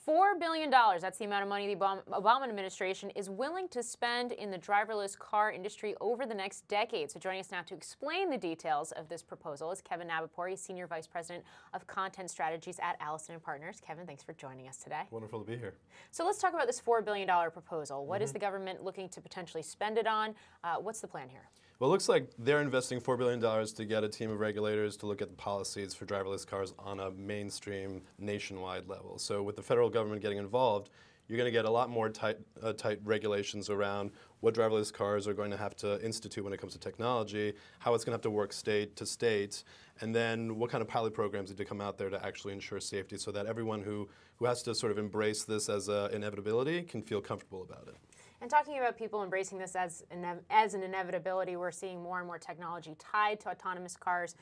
$4 billion, that's the amount of money the Obama administration is willing to spend in the driverless car industry over the next decade. So joining us now to explain the details of this proposal is Kevin Nabapori, Senior Vice President of Content Strategies at Allison & Partners. Kevin, thanks for joining us today. Wonderful to be here. So let's talk about this $4 billion proposal. What is the government looking to potentially spend it on? What's the plan here? Well, it looks like they're investing $4 billion to get a team of regulators to look at the policies for driverless cars on a mainstream nationwide level. So with the federal government getting involved, you're going to get a lot more tight regulations around what driverless cars are going to have to institute when it comes to technology, how it's going to have to work state to state, and then what kind of pilot programs need to come out there to actually ensure safety so that everyone who has to sort of embrace this as an inevitability can feel comfortable about it. And talking about people embracing this as an inevitability, we're seeing more and more technology tied to autonomous cars,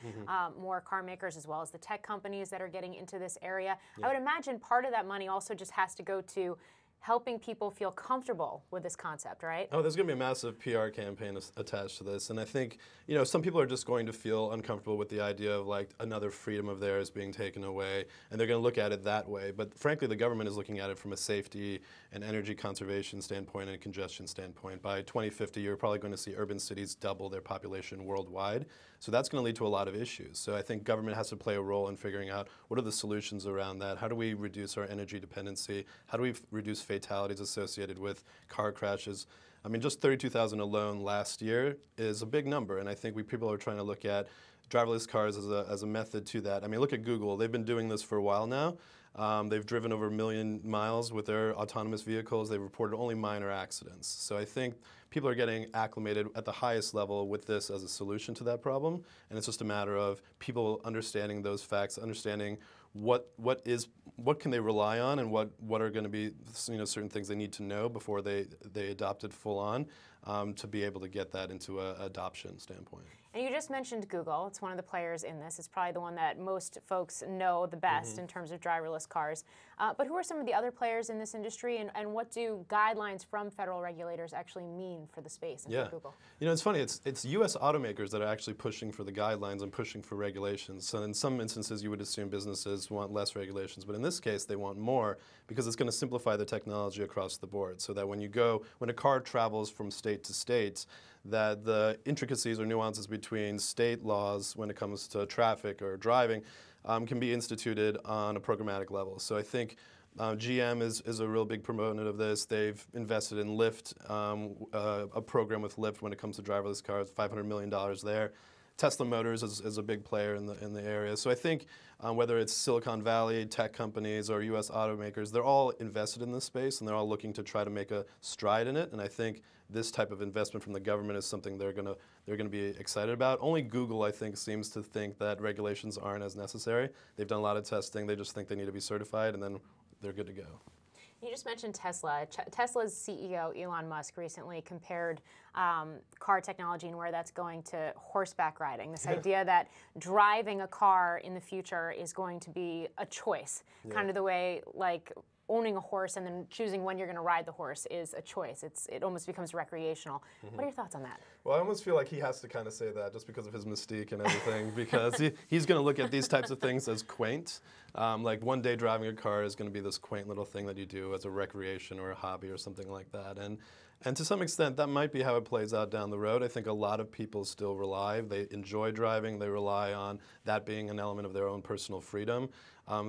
more car makers as well as the tech companies that are getting into this area. Yeah. I would imagine part of that money also just has to go to helping people feel comfortable with this concept, right? Oh, there's going to be a massive PR campaign attached to this. And I think, you know, some people are just going to feel uncomfortable with the idea of like another freedom of theirs being taken away. And they're going to look at it that way. But frankly, the government is looking at it from a safety and energy conservation standpoint and a congestion standpoint. By 2050, you're probably going to see urban cities double their population worldwide. So that's going to lead to a lot of issues. So I think government has to play a role in figuring out what are the solutions around that. How do we reduce our energy dependency? How do we reduce fatalities associated with car crashes? I mean, just 32,000 alone last year is a big number, and I think people are trying to look at driverless cars as a method to that. I mean, look at Google. They've been doing this for a while now. They've driven over 1 million miles with their autonomous vehicles. They've reported only minor accidents. So I think people are getting acclimated at the highest level with this as a solution to that problem, and it's just a matter of people understanding those facts, understanding what can they rely on, and what are going to be, you know, certain things they need to know before they adopt it full on, to be able to get that into an adoption standpoint. And you just mentioned Google. It's one of the players in this. It's probably the one that most folks know the best in terms of driverless cars. But who are some of the other players in this industry, and what do guidelines from federal regulators actually mean for the space and for Google? You know, it's funny. It's U.S. automakers that are actually pushing for the guidelines and pushing for regulations. So in some instances, you would assume businesses want less regulations. But in this case, they want more because it's going to simplify the technology across the board so that when a car travels from state to state, that the intricacies or nuances between state laws when it comes to traffic or driving can be instituted on a programmatic level. So I think GM is a real big proponent of this. They've invested in Lyft, a program with Lyft when it comes to driverless cars, $500 million there. Tesla Motors is a big player in the area. So I think whether it's Silicon Valley, tech companies, or U.S. automakers, they're all invested in this space, and they're all looking to try to make a stride in it. And I think this type of investment from the government is something they're going to be excited about. Only Google, I think, seems to think that regulations aren't as necessary. They've done a lot of testing. They just think they need to be certified, and then they're good to go. You just mentioned Tesla. Tesla's CEO, Elon Musk, recently compared car technology and where that's going to horseback riding. This idea that driving a car in the future is going to be a choice, kind of the way like owning a horse and then choosing when you're going to ride the horse is a choice. It almost becomes recreational. What are your thoughts on that? Well, I almost feel like he has to kind of say that just because of his mystique and everything, because he's going to look at these types of things as quaint. Like one day driving a car is going to be this quaint little thing that you do as a recreation or a hobby or something like that. And to some extent, that might be how it plays out down the road. I think a lot of people still they enjoy driving, they rely on that being an element of their own personal freedom.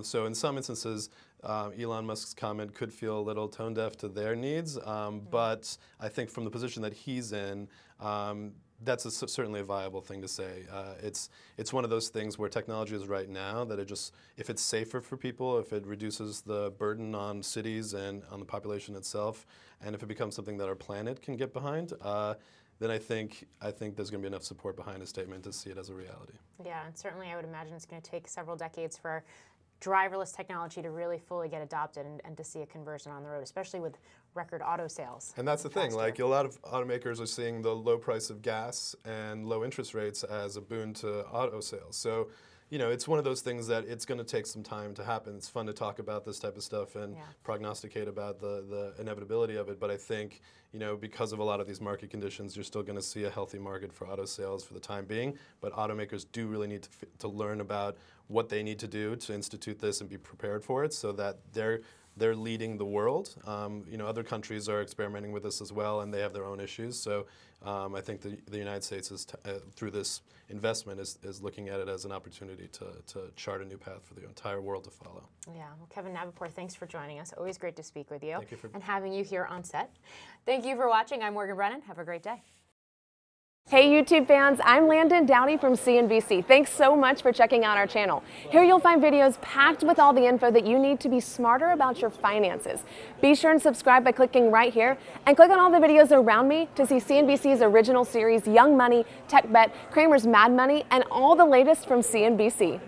So in some instances, Elon Musk's comment could feel a little tone deaf to their needs, but I think from the position that he's in, that's certainly a viable thing to say. It's one of those things where technology is right now that if it's safer for people, if it reduces the burden on cities and on the population itself, and if it becomes something that our planet can get behind, then I think there's going to be enough support behind a statement to see it as a reality. Yeah, and certainly I would imagine it's going to take several decades for driverless technology to really fully get adopted and to see a conversion on the road, especially with record auto sales. And that's the thing, like a lot of automakers are seeing the low price of gas and low interest rates as a boon to auto sales. So, you know, it's one of those things that it's going to take some time to happen. It's fun to talk about this type of stuff and prognosticate about the inevitability of it, but I think, you know, because of a lot of these market conditions, you're still going to see a healthy market for auto sales for the time being, but automakers do really need to learn about what they need to do to institute this and be prepared for it so that they're they're leading the world. Other countries are experimenting with this as well, and they have their own issues. So I think the United States is, through this investment, is looking at it as an opportunity to chart a new path for the entire world to follow. Yeah, well, Kevin Nabapur, thanks for joining us. Always great to speak with you. Thank you and having you here on set. Thank you for watching. I'm Morgan Brennan. Have a great day. Hey YouTube fans, I'm Landon Downey from CNBC. Thanks so much for checking out our channel. Here you'll find videos packed with all the info that you need to be smarter about your finances. Be sure and subscribe by clicking right here, and click on all the videos around me to see CNBC's original series Young Money, Tech Bet, Kramer's Mad Money, and all the latest from CNBC.